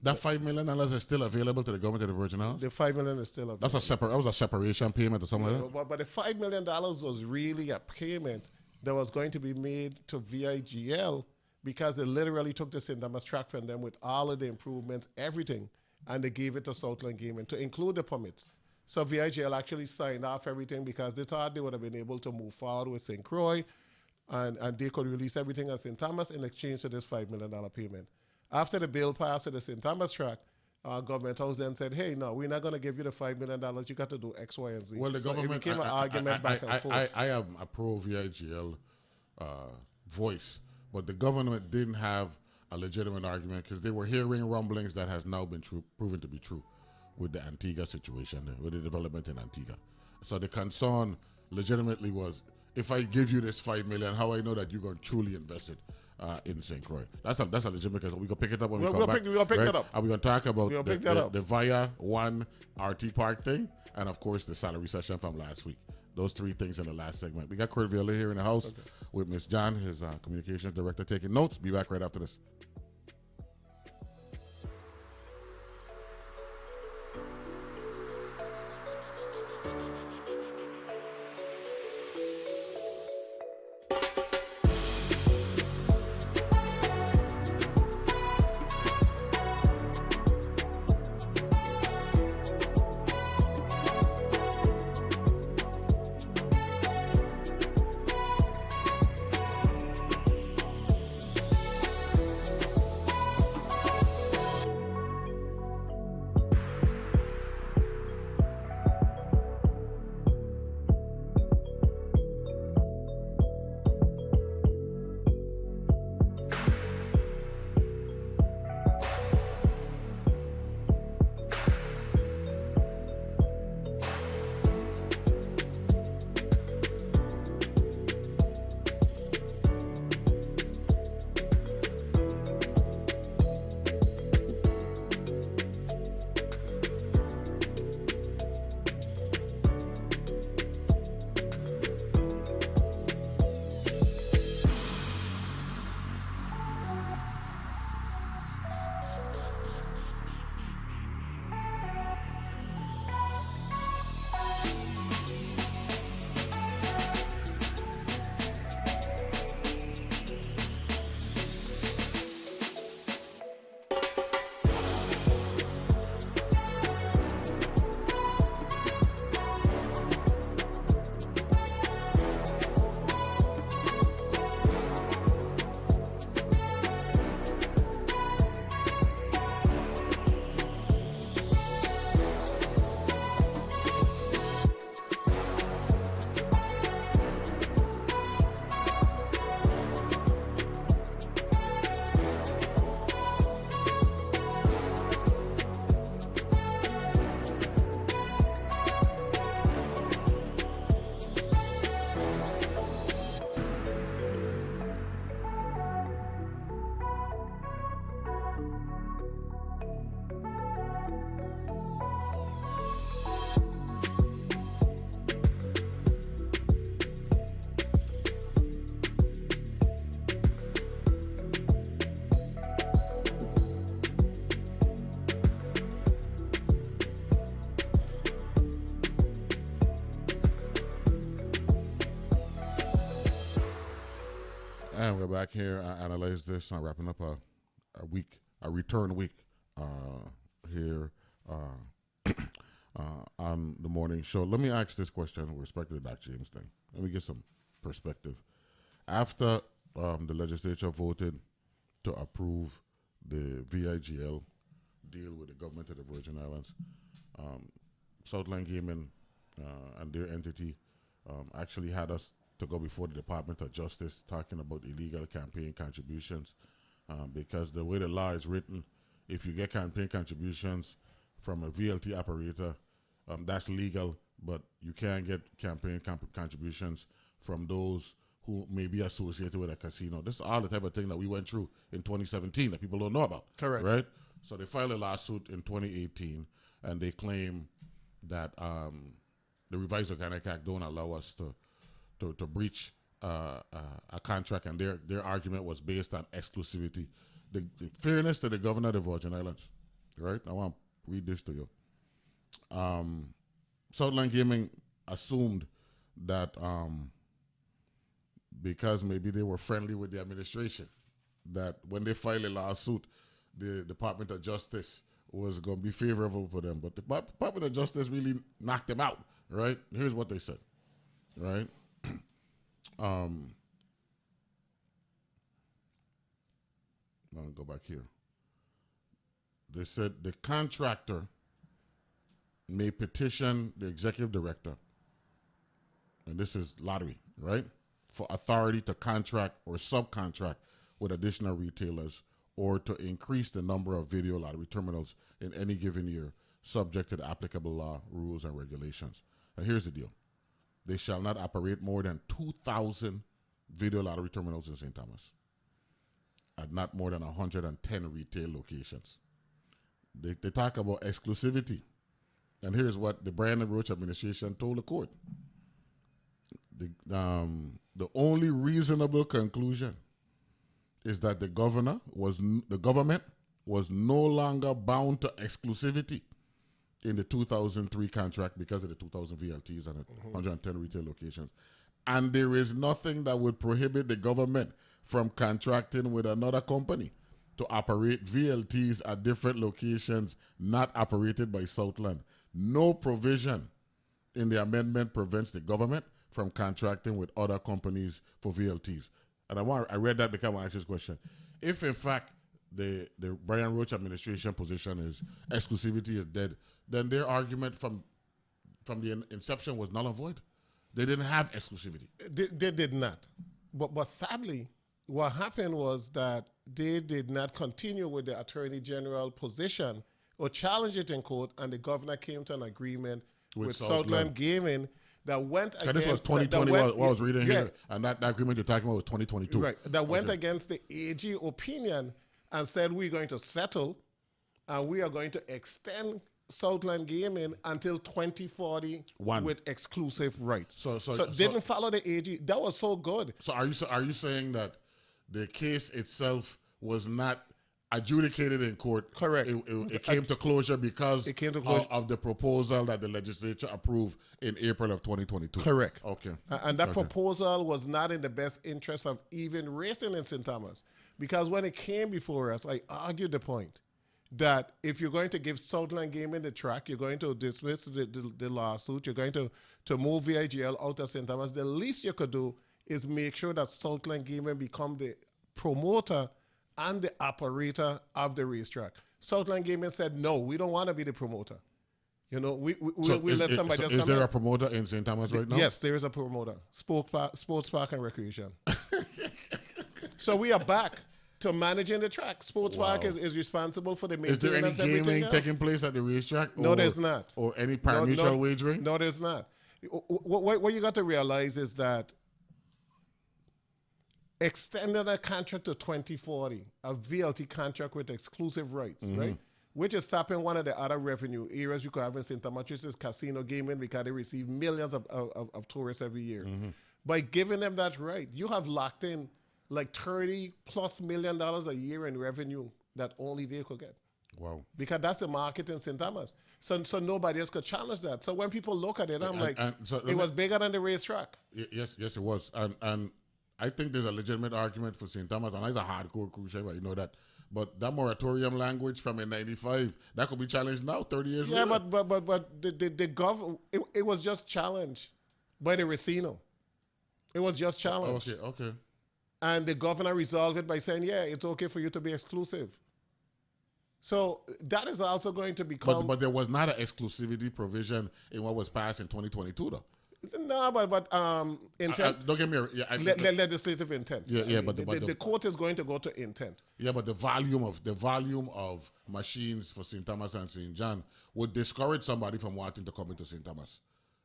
That $5 million is still available to the government of the Virgin Islands? The $5 million is still available. That was a separation payment or something like that? But the $5 million was really a payment that was going to be made to VIGL, because they literally took the St. Thomas track from them with all of the improvements, everything, and they gave it to Southland Gaming to include the permits. So VIGL actually signed off everything because they thought they would have been able to move forward with St. Croix, and they could release everything at St. Thomas in exchange for this $5 million payment. After the bill passed with the St. Thomas track, Government House then said, hey, no, we're not going to give you the $5 million. You got to do X, Y, and Z. Well, the government... It became an argument back and forth. I am a pro-VIGL voice, but the government didn't have a legitimate argument because they were hearing rumblings that has now been proven to be true with the Antigua situation, with the development in Antigua. So the concern legitimately was, if I give you this $5 million, how I know that you're going to truly invest it in St. Croix? That's a legitimate question. We're going to pick it up when we come back. We're going to pick that up. And we're going to talk about the Via 1 RT Park thing, and of course the salary session from last week. Those 3 things in the last segment. We got Kurt Vialet here in the house with Miss John, his communications director, taking notes. Be back right after this. And we're back here. I analyze this. I'm wrapping up a return week here on the morning show. Let me ask this question with respect to the Doc James thing. Let me get some perspective. After the legislature voted to approve the VIGL deal with the government of the Virgin Islands, Southland Gaming and their entity actually had us to go before the Department of Justice talking about illegal campaign contributions, because the way the law is written, if you get campaign contributions from a VLT operator, that's legal, but you can't get campaign contributions from those who may be associated with a casino. This is all the type of thing that we went through in 2017 that people don't know about. Correct. Right? So they filed a lawsuit in 2018, and they claim that the Revised Organic Act don't allow us to breach a contract, and their argument was based on exclusivity. The fairness to the governor of the Virgin Islands, right? I want to read this to you. Southland Gaming assumed that because maybe they were friendly with the administration, that when they filed a lawsuit, the Department of Justice was going to be favorable for them. But the Department of Justice really knocked them out, right? Here's what they said, right? I'll go back here. They said the contractor may petition the executive director, and this is lottery, right, for authority to contract or subcontract with additional retailers or to increase the number of video lottery terminals in any given year, subject to the applicable law, rules, and regulations. And here's the deal. They shall not operate more than 2,000 video lottery terminals in St. Thomas at not more than 110 retail locations. They talk about exclusivity. And here's what the Brandon Roach administration told the court. The only reasonable conclusion is that the government was no longer bound to exclusivity in the 2003 contract because of the 2,000 VLTs and 110 retail locations. And there is nothing that would prohibit the government from contracting with another company to operate VLTs at different locations not operated by Southland. No provision in the amendment prevents the government from contracting with other companies for VLTs. And I read that because I want to ask this question. If, in fact, the Brian Roach administration position is exclusivity is dead, then their argument from the inception was null and void. They didn't have exclusivity. They did not. But sadly, what happened was that they did not continue with the Attorney General position or challenge it in court, and the governor came to an agreement with Southland Gaming that went against... This was 2020, what I was reading here, and that agreement you're talking about was 2022. Right, that went against the AG opinion and said we're going to settle and we are going to extend Southland Gaming until 2041 with exclusive rights. So didn't follow the AG. That was so good. So are you saying that the case itself was not adjudicated in court? Correct. It came to closure because of the proposal that the legislature approved in April of 2022. Correct. Okay. And that proposal was not in the best interest of even racing in St. Thomas, because when it came before us, I argued the point that if you're going to give Southland Gaming the track, you're going to dismiss the lawsuit, you're going to move VIGL out of St. Thomas, the least you could do is make sure that Southland Gaming become the promoter and the operator of the racetrack. Southland Gaming said, no, we don't want to be the promoter. You know, we let somebody else come in. Is there a promoter in St. Thomas right now? Yes, there is a promoter. Sports Park and Recreation. So we are back to managing the track. Sports Park is responsible for the maintenance. Is there any gaming taking place at the racetrack? No, there's not. Or any pari-mutuel wagering? No, there's not. What you got to realize is that extending a contract to 2040, a VLT contract with exclusive rights, right? Which is tapping one of the other revenue areas you could have in St. Thomas, which is casino gaming, because they receive millions of tourists every year. By giving them that right, you have locked in like $30+ million a year in revenue that only they could get. Wow. Because that's the market in St. Thomas. So nobody else could challenge that. So when people look at it, I'm like, it was bigger than the racetrack. Yes, it was. And I think there's a legitimate argument for St. Thomas, and I'm a hardcore cruise ship, you know that. But that moratorium language from in '95, that could be challenged now, 30 years later. Yeah, but the government, it was just challenged by the Racino. It was just challenged. Okay. And the governor resolved it by saying, yeah, it's okay for you to be exclusive. So that is also going to become... But there was not an exclusivity provision in what was passed in 2022, though. No, but intent... don't get me... legislative intent. Yeah, but the court is going to go to intent. Yeah, but the volume of machines for St. Thomas and St. John would discourage somebody from wanting to come into St. Thomas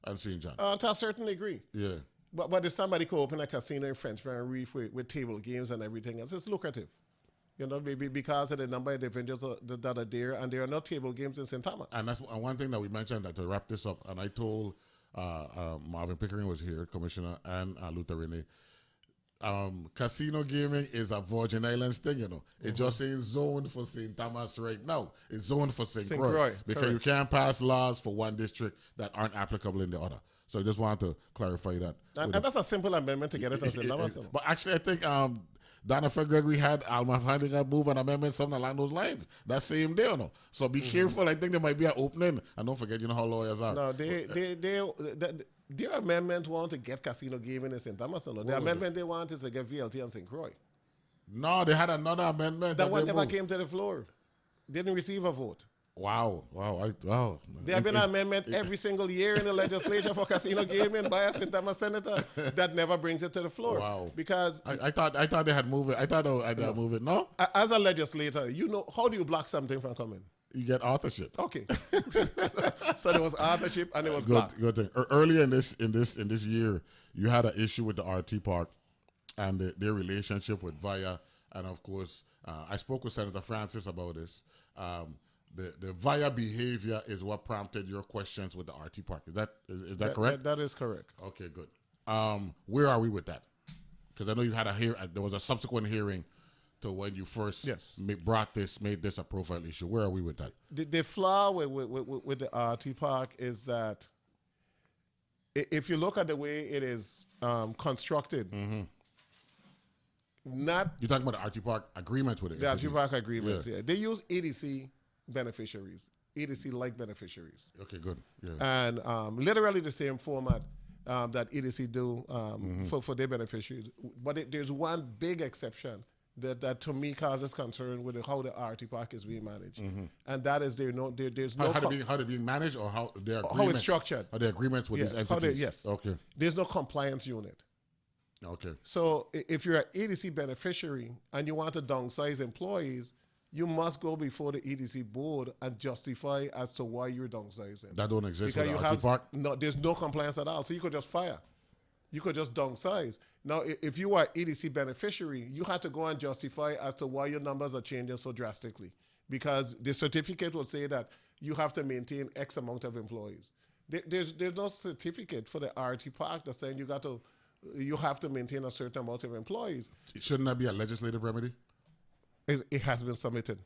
and St. John. To a certain degree. Yeah. But if somebody could open a casino in Frenchman Reef with table games and everything else, it's lucrative. You know, maybe because of the number of individuals that are there, and there are no table games in St. Thomas. And that's one thing that we mentioned, that to wrap this up, and I told Marvin Pickering was here, Commissioner, and Luther Rene. Casino gaming is a Virgin Islands thing, you know. It just ain't zoned for St. Thomas right now. It's zoned for St. Croix. Because correct. you can't pass laws for one district that aren't applicable in the other. So I just wanted to clarify that. And that's a simple amendment to get it to St. Thomas. But actually, I think Donna Gregory had Alma finding a move an amendment, something along those lines. That same day, you know. So be careful. I think there might be an opening. And don't forget, you know how lawyers are. No, their amendment want to get casino gaming in St. Thomas. No? The amendment they want is to get VLT and St. Croix. No, they had another amendment. That one never came to the floor. Didn't receive a vote. Wow. There have been an amendment every single year in the legislature for casino gaming by a St. Thomas senator that never brings it to the floor. Wow. Because I thought they had moved it. I thought they had moved it. No? As a legislator, you know, how do you block something from coming? You get authorship. Okay. so there was authorship and it was blocked. Good thing. Earlier in this year, you had an issue with the RT Park and their relationship with VIA. And of course, I spoke with Senator Francis about this. The VIA behavior is what prompted your questions with the RT Park. Is that correct? That is correct. Okay, good. Where are we with that? Because I know you had there was a subsequent hearing to when you first made this a profile issue. Where are we with that? The flaw with the RT Park is that if you look at the way it is constructed, not... You're talking about the RT Park agreement with it. The RT Park agreement, yeah. They use EDC beneficiaries, EDC-like beneficiaries. Okay, good. Yeah. And literally the same format that EDC do for their beneficiaries. But there's one big exception that to me causes concern with how the RT Park is being managed. And that is there's no... How they're being managed, or how their agreements... How it's structured. Are the agreements with these entities? Okay. There's no compliance unit. Okay. So if you're an EDC beneficiary and you want to downsize employees, you must go before the EDC board and justify as to why you're downsizing. That don't exist because with the RT Park? No, there's no compliance at all. So you could just fire. You could just downsize. Now, if you are EDC beneficiary, you have to go and justify as to why your numbers are changing so drastically. Because the certificate would say that you have to maintain X amount of employees. There's no certificate for the RT Park that's saying you have to maintain a certain amount of employees. Shouldn't that be a legislative remedy? It has been submitted.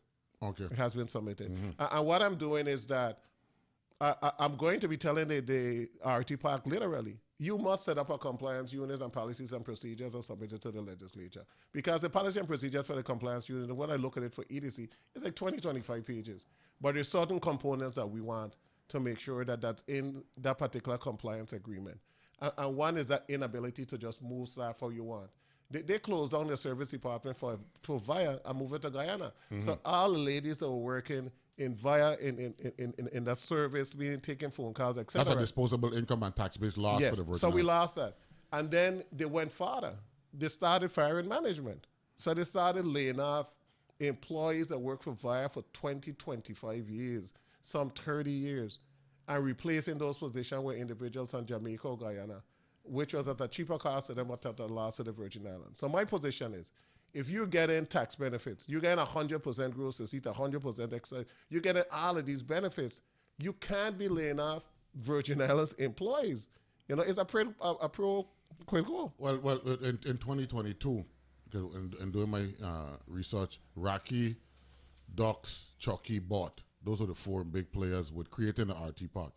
Okay. It has been submitted. And what I'm doing is that I'm going to be telling the RT Park literally, you must set up a compliance unit, and policies and procedures are submitted to the legislature. Because the policy and procedures for the compliance unit, and when I look at it for EDC, it's like 25 pages. But there's certain components that we want to make sure that that's in that particular compliance agreement. And one is that inability to just move staff how you want. They closed down the service department for VIA and moved it to Guyana. So all the ladies that were working in VIA, in that service, being taking phone calls, etc. That's a disposable income and tax-based loss for the Virgin so we lost that. And then they went farther. They started firing management. So they started laying off employees that worked for VIA for 20, 25 years, some 30 years, and replacing those positions with individuals on Jamaica or Guyana, which was at a cheaper cost to them, but at a loss to the Virgin Islands. So my position is, if you're getting tax benefits, you're getting 100% gross receipt, 100% excise, you're getting all of these benefits, you can't be laying off Virgin Islands employees. You know, it's a pro quid go. Well, in 2022, in doing my research, Rocky, Ducks, Chucky, Bot, those are the four big players with creating the RT Park.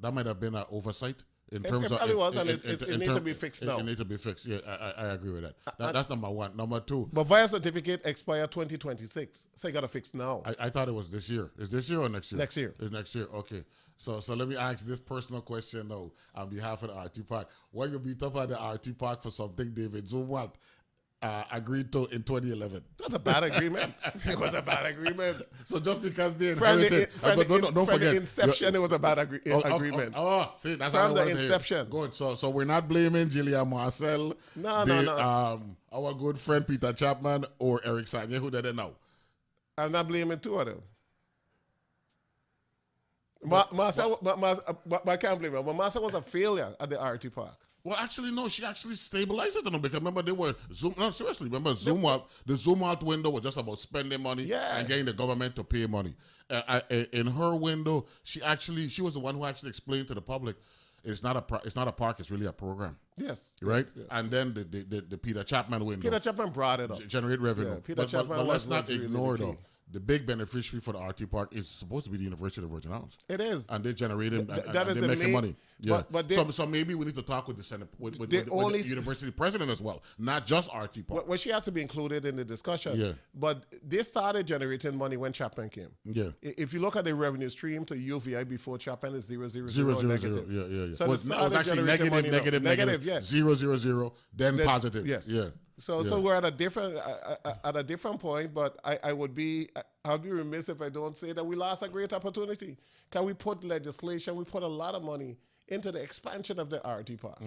That might have been an oversight In It terms of probably was, and it in needs to term- be fixed it now. needs to be fixed. Yeah, I agree with that. That's number one. Number two, But via certificate expire 2026, so you got to fix now. I thought it was this year. Is this year or next year? Next year. It's next year. Okay. So let me ask this personal question now on behalf of the RT Park. Why you beat up on the RT Park for something David Zumwalt agreed to in 2011? It was a bad agreement. It was a bad agreement. So just because they From inherited, the don't forget, inception, it was a bad agreement. See, that's From how the I was here. inception. Good. So we're not blaming Gillian Marcel, No. our good friend Peter Chapman or Eric Sanye, who did it now. I'm not blaming two of them. Marcel, I can't blame him. But Marcel was a failure at the RT Park. Well, actually, no. She actually stabilized it on them because remember they were Zoom. No, seriously. Remember Zoom out. The Zoom out window was just about spending money and getting the government to pay money. In her window, she was the one who actually explained to the public, it's not a park. It's really a program. Yes. Right. Yes. And then the Peter Chapman window. Peter Chapman brought it up. Generate revenue. Yeah, Peter Chapman but let's was not really ignore the key. though. The big beneficiary for the RT Park is supposed to be the University of the Virgin Islands. It is. And they're generating, and that is they're the making main- money. Yeah. but So maybe we need to talk with the Senate, with they the only- university president as well, not just RT Park. Well, she has to be included in the discussion. Yeah. But they started generating money when Chapman came. Yeah. If you look at the revenue stream to UVI before Chapman is 0, 0, 0, Zero, zero, negative. zero. Yeah. So Well, they it was started actually generating money now. negative, Negative, yes. 0, 0, 0, then positive. Yes. Yeah. So we're at a different point, but I'll be remiss if I don't say that we lost a great opportunity. Can we put legislation? We put a lot of money into the expansion of the RT Park.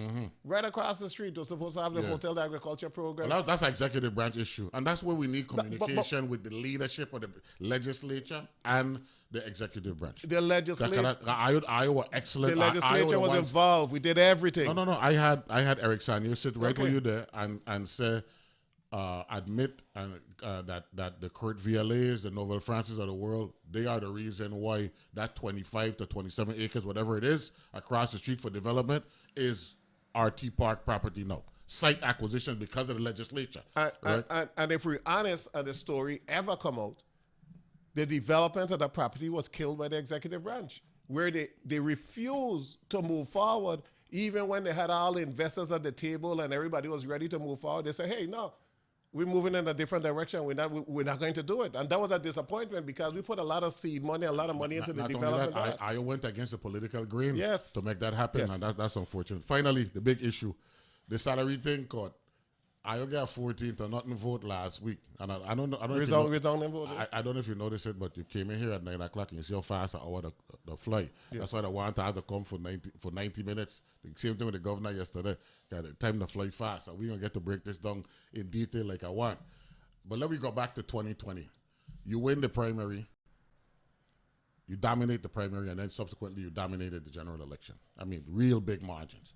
Right across the street, we're supposed to have the Hotel de Agriculture program. Well, that's an executive branch issue. And that's where we need communication with the leadership of the legislature and the executive branch. The legislature, Iowa, excellent. the legislature was involved. We did everything. No. I had Eric Sanye sit right with you there and say, admit that the Kurt Vialets, the Neville Francis of the world, they are the reason why that 25 to 27 acres, whatever it is, across the street for development is RT Park property now. Site acquisition because of the legislature. And if we're honest, and the story ever come out, the development of the property was killed by the executive branch, where they refused to move forward, even when they had all the investors at the table and everybody was ready to move forward. They said, hey, no, we're moving in a different direction. We're not going to do it. And that was a disappointment because we put a lot of seed money, a lot of money into the development. Only that, I went against the political grain Yes. to make that happen, Yes. and that's unfortunate. Finally, the big issue, the salary thing, caught. I got 14 to nothing vote last week, and I don't know. I don't know if you noticed it, but you came in here at 9 o'clock and you see how fast the flight. Yes. That's why I wanted to have to come for 90 minutes. The same thing with the governor yesterday. Got the time to fly fast, and we're gonna get to break this down in detail like I want. But let me go back to 2020. You win the primary, you dominate the primary, and then subsequently you dominated the general election. I mean, real big margins.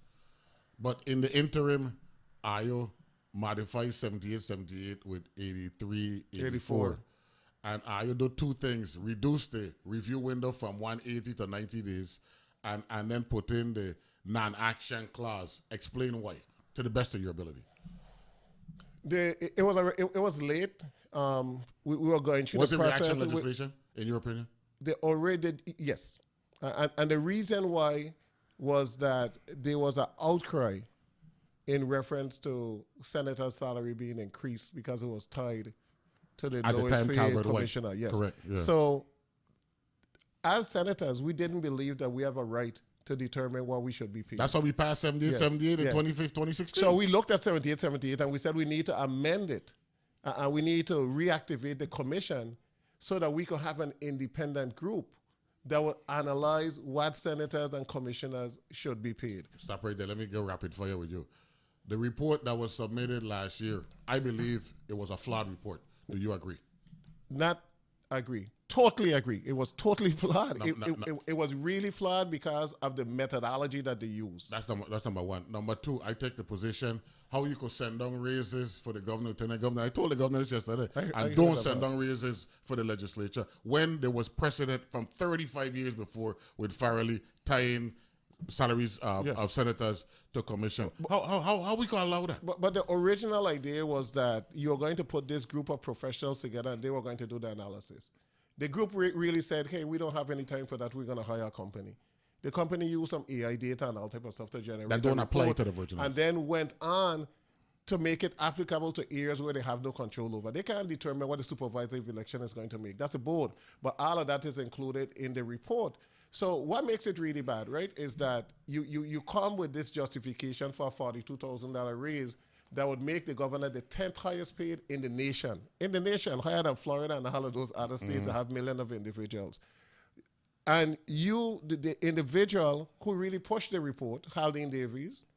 But in the interim, Iowa modified 78-78 with 83-84. And Iowa do two things: reduce the review window from 180 to 90 days, and then put in the non-action clause. Explain why, to the best of your ability. It was late. We were going through Was the it process. reaction legislation, in your opinion? They already did, yes. And the reason why was that there was an outcry in reference to senators' salary being increased because it was tied to the At the lowest time, paid Calvert commissioner. White. Yes. Correct, yeah. So, as senators, we didn't believe that we have a right to determine what we should be paid. That's why we passed 78-78 in 2016. So we looked at 78-78 and we said we need to amend it. And we need to reactivate the commission so that we could have an independent group that will analyze what senators and commissioners should be paid. Stop right there. Let me go rapid fire with you. The report that was submitted last year, I believe it was a flawed report. Do you agree? Not agree. Totally agree. It was totally flawed. No. It was really flawed because of the methodology that they used. That's number one. Number two, I take the position how you could send down raises for the governor, lieutenant governor. I told the governor this yesterday. And don't send down raises for the legislature when there was precedent from 35 years before with Farrelly tying salaries of senators to commission. How we can allow that? But the original idea was that you were going to put this group of professionals together and they were going to do the analysis. The group really said, hey, we don't have any time for that. We're going to hire a company. The company used some AI data and all type of stuff to generate That don't a apply report, to the Virgin and Islands. then went on to make it applicable to areas where they have no control over. They can't determine what the supervisor of election is going to make. That's a board. But all of that is included in the report. So what makes it really bad, right, is that you come with this justification for a $42,000 raise that would make the governor the 10th highest paid in the nation. In the nation, higher than Florida and all of those other states that have millions of individuals. And the individual who really pushed the report, Haldane Davies,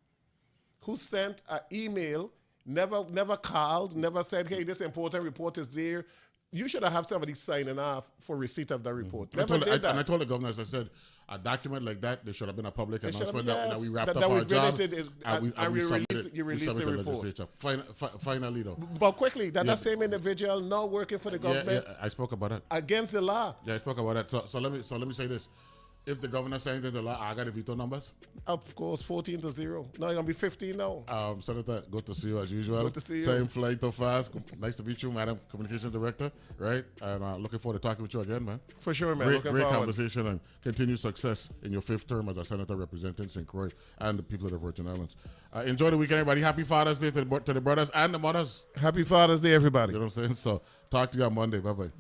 who sent an email, never called, never said, hey, this important report is there. You should have somebody signing off for receipt of that report. Never did that. And I told the governor, as I said, a document like that, there should have been a public It should have announcement been, that we yes, wrapped that up our we've job. released it, and we submitted- you release submitted the to report. legislature. Finally, though. But quickly, that Yeah. same individual now working for the government I spoke about that. against the law. Yeah, I spoke about that. So let me say this. If the governor signs into law, I got the veto numbers. Of course, 14-0. Now you're gonna be 15 now. Senator, good to see you as usual. Good to see you. Time flies too fast. Nice to meet you, Madam Communications Director. Right, and looking forward to talking with you again, man. For sure, man. Great Looking forward. conversation and continued success in your 5th term as a senator representing St. Croix and the people of the Virgin Islands. Enjoy the weekend, everybody. Happy Father's Day to the brothers and the mothers. Happy Father's Day, everybody. You know what I'm saying? So talk to you on Monday. Bye bye.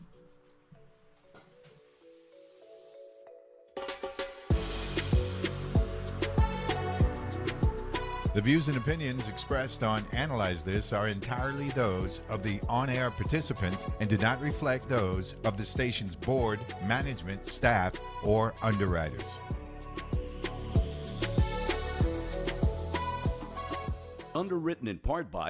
The views and opinions expressed on Analyze This are entirely those of the on-air participants and do not reflect those of the station's board, management, staff, or underwriters. Underwritten in part by